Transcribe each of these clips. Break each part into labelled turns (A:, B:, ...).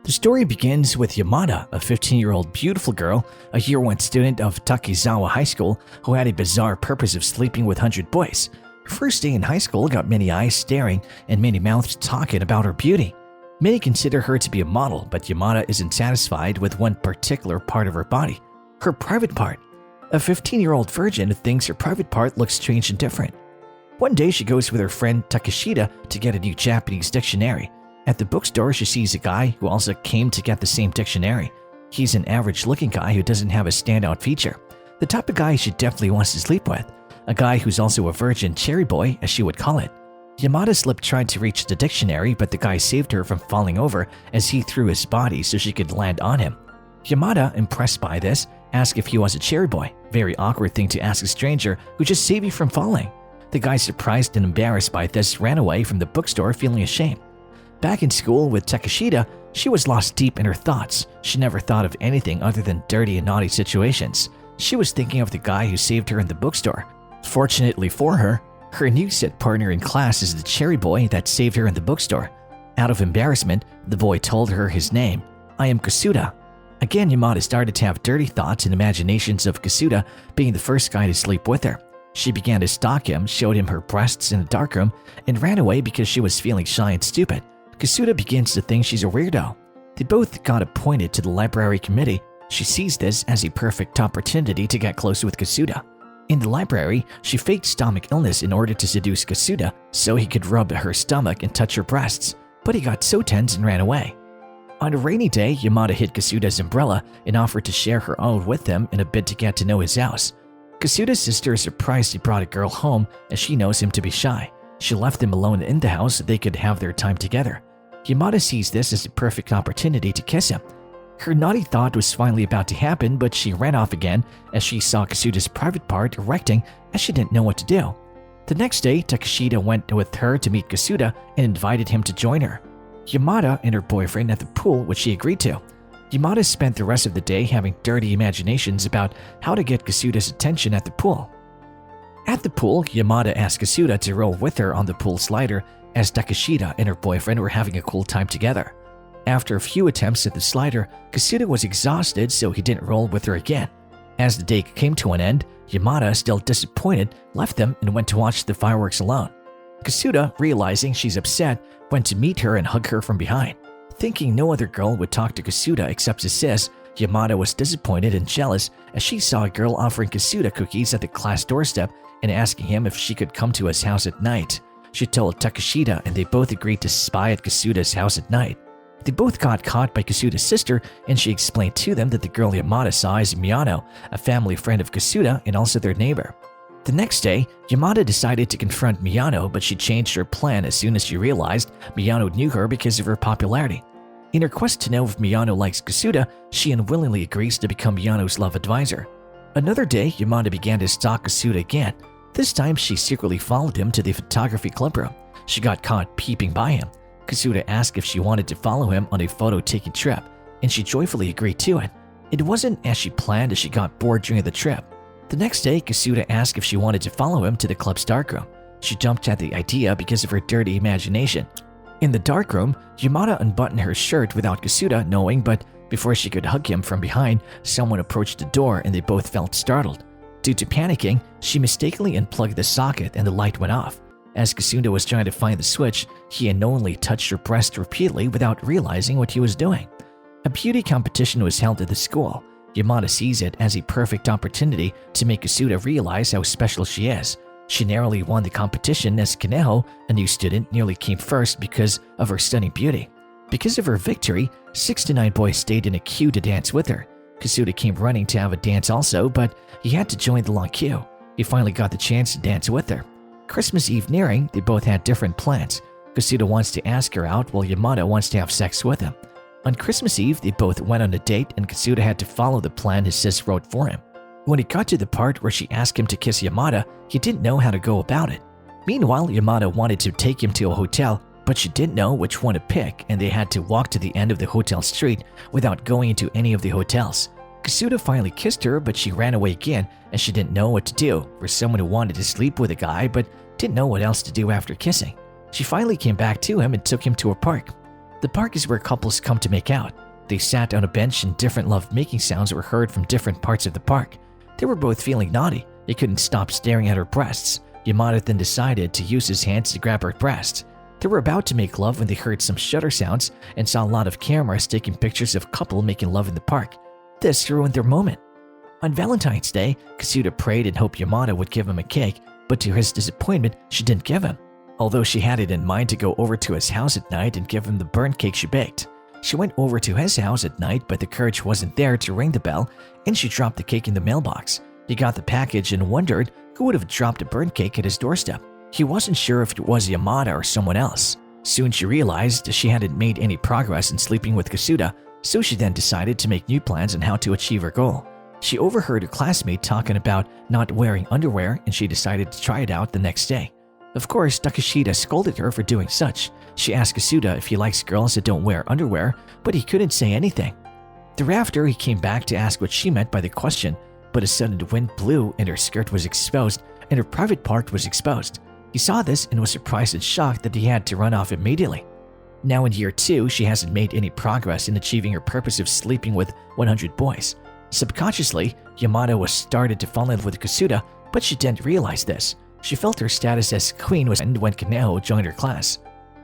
A: The story begins with Yamada, a 15-year-old beautiful girl, a year 1 student of Takizawa High School who had a bizarre purpose of sleeping with 100 boys. Her first day in high school got many eyes staring and many mouths talking about her beauty. Many consider her to be a model, but Yamada isn't satisfied with one particular part of her body, her private part. A 15-year-old virgin thinks her private part looks strange and different. One day she goes with her friend Takeshita to get a new Japanese dictionary. At the bookstore, she sees a guy who also came to get the same dictionary. He's an average-looking guy who doesn't have a standout feature. The type of guy she definitely wants to sleep with. A guy who's also a virgin cherry boy, as she would call it. Yamada slipped tried to reach the dictionary, but the guy saved her from falling over as he threw his body so she could land on him. Yamada, impressed by this, asked if he was a cherry boy. Very awkward thing to ask a stranger who just saved you from falling. The guy, surprised and embarrassed by this, ran away from the bookstore feeling ashamed. Back in school with Takeshita, she was lost deep in her thoughts. She never thought of anything other than dirty and naughty situations. She was thinking of the guy who saved her in the bookstore. Fortunately for her, her new set partner in class is the cherry boy that saved her in the bookstore. Out of embarrassment, the boy told her his name. "I am Kasuda." Again, Yamada started to have dirty thoughts and imaginations of Kasuda being the first guy to sleep with her. She began to stalk him, showed him her breasts in a darkroom, and ran away because she was feeling shy and stupid. Kasuda begins to think she's a weirdo. They both got appointed to the library committee. She sees this as a perfect opportunity to get close with Kasuda. In the library, she faked stomach illness in order to seduce Kasuda so he could rub her stomach and touch her breasts, but he got so tense and ran away. On a rainy day, Yamada hid Kasuda's umbrella and offered to share her own with him in a bid to get to know his house. Kasuda's sister is surprised he brought a girl home as she knows him to be shy. She left them alone in the house so they could have their time together. Yamada sees this as a perfect opportunity to kiss him. Her naughty thought was finally about to happen, but she ran off again as she saw Kasuda's private part erecting as she didn't know what to do. The next day, Takeshita went with her to meet Kasuda and invited him to join her. Yamada and her boyfriend at the pool, which she agreed to. Yamada spent the rest of the day having dirty imaginations about how to get Kasuda's attention at the pool. At the pool, Yamada asked Kasuda to roll with her on the pool slider as Takeshita and her boyfriend were having a cool time together. After a few attempts at the slider, Kasuda was exhausted, so he didn't roll with her again. As the day came to an end, Yamada, still disappointed, left them and went to watch the fireworks alone. Kasuda, realizing she's upset, went to meet her and hug her from behind. Thinking no other girl would talk to Kasuda except his sis, Yamada was disappointed and jealous as she saw a girl offering Kasuda cookies at the class doorstep and asking him if she could come to his house at night. She told Takeshita and they both agreed to spy at Kasuda's house at night. They both got caught by Kasuda's sister, and she explained to them that the girl Yamada saw is Miyano, a family friend of Kasuda and also their neighbor. The next day, Yamada decided to confront Miyano, but she changed her plan as soon as she realized Miyano knew her because of her popularity. In her quest to know if Miyano likes Kasuda, she unwillingly agrees to become Miyano's love advisor. Another day, Yamada began to stalk Kasuda again. This time, she secretly followed him to the photography club room. She got caught peeping by him. Kasuda asked if she wanted to follow him on a photo-taking trip, and she joyfully agreed to it. It wasn't as she planned as she got bored during the trip. The next day, Kasuda asked if she wanted to follow him to the club's darkroom. She jumped at the idea because of her dirty imagination. In the darkroom, Yamada unbuttoned her shirt without Kasuda knowing, but before she could hug him from behind, someone approached the door and they both felt startled. Due to panicking, she mistakenly unplugged the socket and the light went off. As Kasuda was trying to find the switch, he unknowingly touched her breast repeatedly without realizing what he was doing. A beauty competition was held at the school. Yamada sees it as a perfect opportunity to make Kasuda realize how special she is. She narrowly won the competition as Kaneho, a new student, nearly came first because of her stunning beauty. Because of her victory, 6 to 9 boys stayed in a queue to dance with her. Kasuda came running to have a dance also, but he had to join the long queue. He finally got the chance to dance with her. Christmas Eve nearing, they both had different plans. Kasuda wants to ask her out while Yamada wants to have sex with him. On Christmas Eve, they both went on a date and Kasuda had to follow the plan his sis wrote for him. When it got to the part where she asked him to kiss Yamada, he didn't know how to go about it. Meanwhile, Yamada wanted to take him to a hotel, but she didn't know which one to pick and they had to walk to the end of the hotel street without going into any of the hotels. Kasuda finally kissed her, but she ran away again as she didn't know what to do for someone who wanted to sleep with a guy but didn't know what else to do after kissing. She finally came back to him and took him to a park. The park is where couples come to make out. They sat on a bench and different love-making sounds were heard from different parts of the park. They were both feeling naughty. They couldn't stop staring at her breasts. Yamada then decided to use his hands to grab her breasts. They were about to make love when they heard some shutter sounds and saw a lot of cameras taking pictures of a couple making love in the park. This ruined their moment. On Valentine's Day, Kasuda prayed and hoped Yamada would give him a cake, but to his disappointment, she didn't give him. Although she had it in mind to go over to his house at night and give him the burnt cake she baked. She went over to his house at night, but the courage wasn't there to ring the bell, and she dropped the cake in the mailbox. He got the package and wondered who would have dropped a burnt cake at his doorstep. He wasn't sure if it was Yamada or someone else. Soon she realized she hadn't made any progress in sleeping with Kasuda, so she then decided to make new plans on how to achieve her goal. She overheard her classmate talking about not wearing underwear, and she decided to try it out the next day. Of course, Takeshita scolded her for doing such. She asked Kasuda if he likes girls that don't wear underwear, but he couldn't say anything. Thereafter, he came back to ask what she meant by the question, but a sudden wind blew and her skirt was exposed and her private part was exposed. He saw this and was surprised and shocked that he had to run off immediately. Now in year 2, she hasn't made any progress in achieving her purpose of sleeping with 100 boys. Subconsciously, Yamada was started to fall in love with Kasuda, but she didn't realize this. She felt her status as queen was ended when Kaneo joined her class.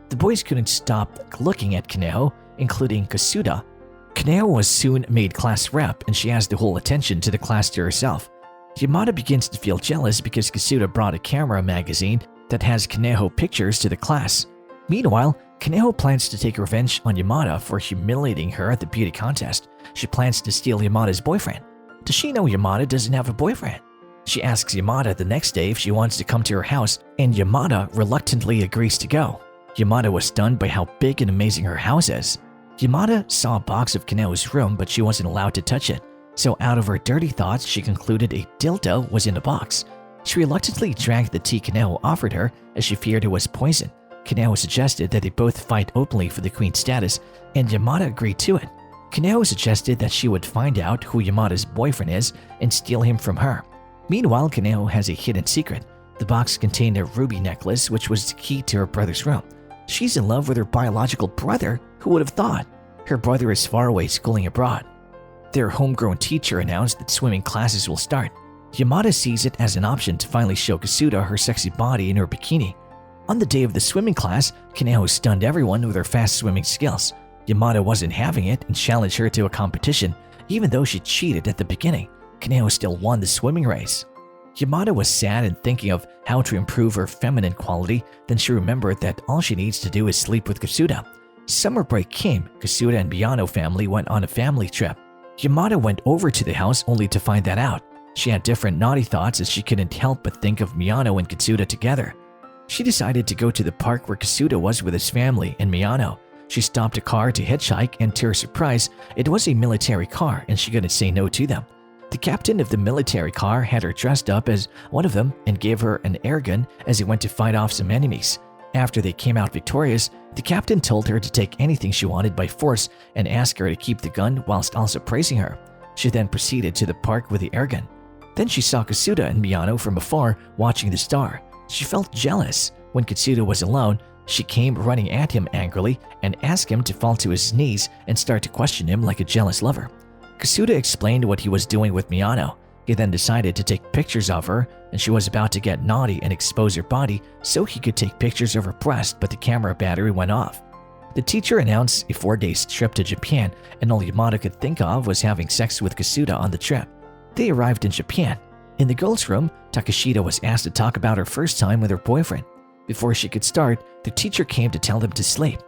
A: The boys couldn't stop looking at Kaneo, including Kasuda. Kaneo was soon made class rep and she has the whole attention to the class to herself. Yamada begins to feel jealous because Kasuda brought a camera magazine that has Kaneo pictures to the class. Meanwhile, Kaneo plans to take revenge on Yamada for humiliating her at the beauty contest. She plans to steal Yamada's boyfriend. Does she know Yamada doesn't have a boyfriend? She asks Yamada the next day if she wants to come to her house, and Yamada reluctantly agrees to go. Yamada was stunned by how big and amazing her house is. Yamada saw a box of Kaneo's room, but she wasn't allowed to touch it. So out of her dirty thoughts, she concluded a dildo was in the box. She reluctantly drank the tea Kaneo offered her as she feared it was poison. Kaneo suggested that they both fight openly for the queen status, and Yamada agreed to it. Kaneo suggested that she would find out who Yamada's boyfriend is and steal him from her. Meanwhile, Kaneo has a hidden secret. The box contained a ruby necklace, which was the key to her brother's room. She's in love with her biological brother. Who would have thought? Her brother is far away schooling abroad. Their homegrown teacher announced that swimming classes will start. Yamada sees it as an option to finally show Kasuda her sexy body in her bikini. On the day of the swimming class, Kaneo stunned everyone with her fast swimming skills. Yamada wasn't having it and challenged her to a competition. Even though she cheated at the beginning, Kaneo still won the swimming race. Yamada was sad and thinking of how to improve her feminine quality. Then she remembered that all she needs to do is sleep with Kasuda. Summer break came. Kasuda and Miyano family went on a family trip. Yamada went over to the house only to find that out. She had different naughty thoughts as she couldn't help but think of Miyano and Kasuda together. She decided to go to the park where Kasuda was with his family and Miyano. She stopped a car to hitchhike, and to her surprise, it was a military car and she couldn't say no to them. The captain of the military car had her dressed up as one of them and gave her an airgun as he went to fight off some enemies. After they came out victorious, the captain told her to take anything she wanted by force and asked her to keep the gun whilst also praising her. She then proceeded to the park with the airgun. Then she saw Kasuda and Miyano from afar watching the star. She felt jealous. When Kasuda was alone, she came running at him angrily and asked him to fall to his knees and start to question him like a jealous lover. Kasuda explained what he was doing with Miyano. He then decided to take pictures of her, and she was about to get naughty and expose her body so he could take pictures of her breast, but the camera battery went off. The teacher announced a 4-day trip to Japan, and all Yamada could think of was having sex with Kasuda on the trip. They arrived in Japan. In the girls' room, Takeshita was asked to talk about her first time with her boyfriend. Before she could start, the teacher came to tell them to sleep.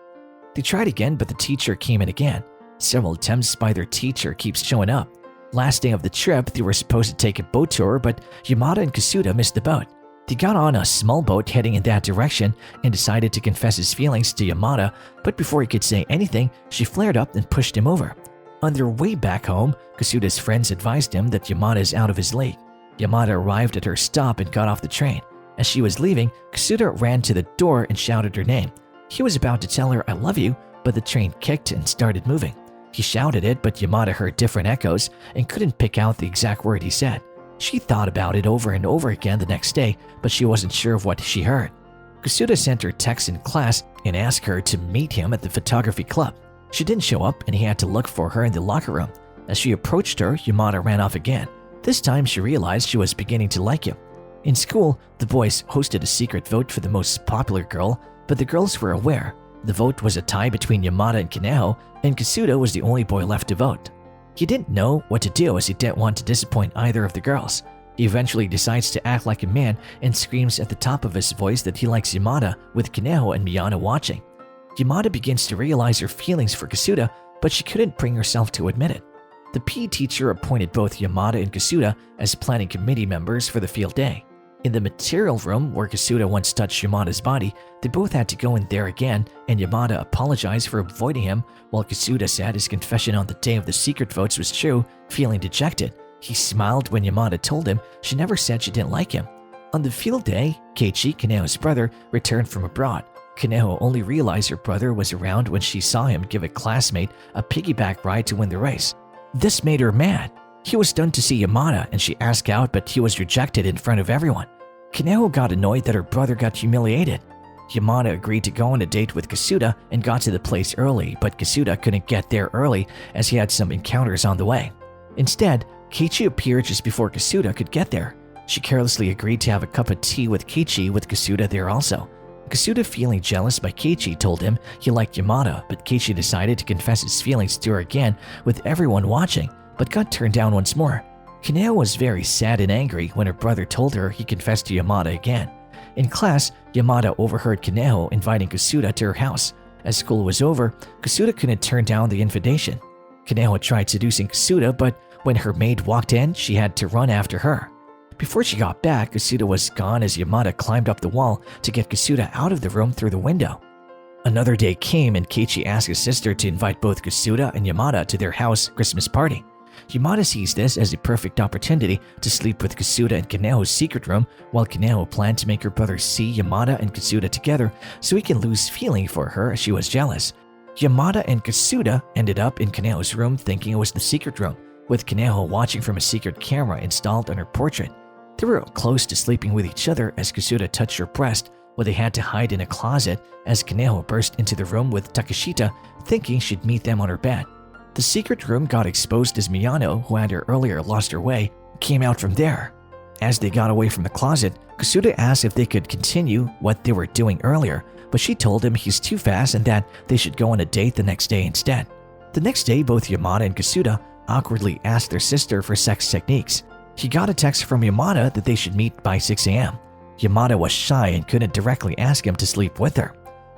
A: They tried again, but the teacher came in again. Several attempts by their teacher keeps showing up. Last day of the trip, they were supposed to take a boat tour, but Yamada and Kasuda missed the boat. They got on a small boat heading in that direction and decided to confess his feelings to Yamada, but before he could say anything, she flared up and pushed him over. On their way back home, Kasuda's friends advised him that Yamada is out of his league. Yamada arrived at her stop and got off the train. As she was leaving, Kasuda ran to the door and shouted her name. He was about to tell her, "I love you," but the train kicked and started moving. He shouted it, but Yamada heard different echoes and couldn't pick out the exact word he said. She thought about it over and over again the next day, but she wasn't sure of what she heard. Kasuda sent her text in class and asked her to meet him at the photography club. She didn't show up and he had to look for her in the locker room. As she approached her, Yamada ran off again. This time she realized she was beginning to like him. In school, the boys hosted a secret vote for the most popular girl, but the girls were aware. The vote was a tie between Yamada and Kanao, and Kasuda was the only boy left to vote. He didn't know what to do as he didn't want to disappoint either of the girls. He eventually decides to act like a man and screams at the top of his voice that he likes Yamada, with Kanao and Miyano watching. Yamada begins to realize her feelings for Kasuda, but she couldn't bring herself to admit it. The PE teacher appointed both Yamada and Kasuda as planning committee members for the field day. In the material room where Kasuda once touched Yamada's body, they both had to go in there again, and Yamada apologized for avoiding him, while Kasuda said his confession on the day of the secret votes was true, feeling dejected. He smiled when Yamada told him she never said she didn't like him. On the field day, Keiichi, Kaneo's brother, returned from abroad. Kaneo only realized her brother was around when she saw him give a classmate a piggyback ride to win the race. This made her mad. He was stunned to see Yamada and she asked out, but he was rejected in front of everyone. Kaneo got annoyed that her brother got humiliated. Yamada agreed to go on a date with Kasuda and got to the place early, but Kasuda couldn't get there early as he had some encounters on the way. Instead, Keiichi appeared just before Kasuda could get there. She carelessly agreed to have a cup of tea with Keiichi with Kasuda there also. Kasuda, feeling jealous by Keiichi, told him he liked Yamada, but Keiichi decided to confess his feelings to her again with everyone watching, but got turned down once more. Kaneo was very sad and angry when her brother told her he confessed to Yamada again. In class, Yamada overheard Kaneo inviting Kasuda to her house. As school was over, Kasuda couldn't turn down the invitation. Kaneo tried seducing Kasuda, but when her maid walked in, she had to run after her. Before she got back, Kasuda was gone as Yamada climbed up the wall to get Kasuda out of the room through the window. Another day came and Keiichi asked his sister to invite both Kasuda and Yamada to their house Christmas party. Yamada sees this as a perfect opportunity to sleep with Kasuda in Kaneo's secret room, while Kaneo planned to make her brother see Yamada and Kasuda together so he can lose feeling for her as she was jealous. Yamada and Kasuda ended up in Kaneo's room thinking it was the secret room, with Kaneo watching from a secret camera installed on her portrait. They were close to sleeping with each other as Kasuda touched her breast, where they had to hide in a closet as Kaneo burst into the room with Takeshita, thinking she'd meet them on her bed. The secret room got exposed as Miyano, who had earlier lost her way, came out from there. As they got away from the closet, Kasuda asked if they could continue what they were doing earlier, but she told him he's too fast and that they should go on a date the next day instead. The next day, both Yamada and Kasuda awkwardly asked their sister for sex techniques. He got a text from Yamada that they should meet by 6 a.m. Yamada was shy and couldn't directly ask him to sleep with her,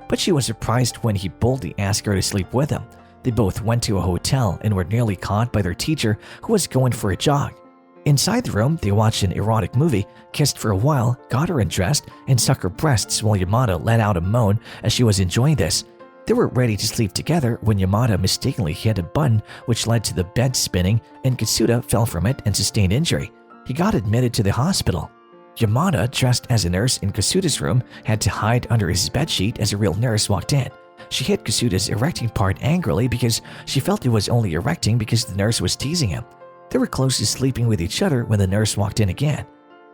A: but she was surprised when he boldly asked her to sleep with him. They both went to a hotel and were nearly caught by their teacher, who was going for a jog. Inside the room, they watched an erotic movie, kissed for a while, got her undressed, and sucked her breasts while Yamada let out a moan as she was enjoying this. They were ready to sleep together when Yamada mistakenly hit a button which led to the bed spinning, and Kasuda fell from it and sustained injury. He got admitted to the hospital. Yamada, dressed as a nurse in Kasuda's room, had to hide under his bedsheet as a real nurse walked in. She hit Kasuda's erecting part angrily because she felt it was only erecting because the nurse was teasing him. They were close to sleeping with each other when the nurse walked in again.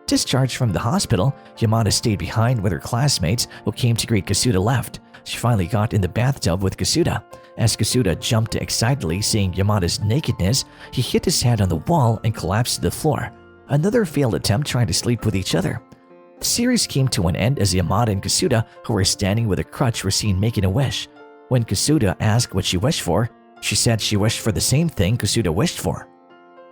A: Discharged from the hospital, Yamada stayed behind with her classmates who came to greet Kasuda left. She finally got in the bathtub with Kasuda. As Kasuda jumped excitedly seeing Yamada's nakedness, he hit his head on the wall and collapsed to the floor. Another failed attempt trying to sleep with each other. The series came to an end as Yamada and Kasuda, who were standing with a crutch, were seen making a wish. When Kasuda asked what she wished for, she said she wished for the same thing Kasuda wished for.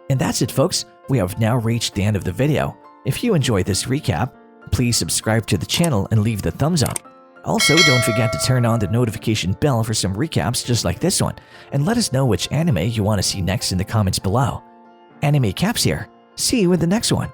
A: And that's it, folks. We have now reached the end of the video. If you enjoyed this recap, please subscribe to the channel and leave the thumbs up. Also, don't forget to turn on the notification bell for some recaps just like this one, and let us know which anime you want to see next in the comments below. Anime Caps here. See you in the next one.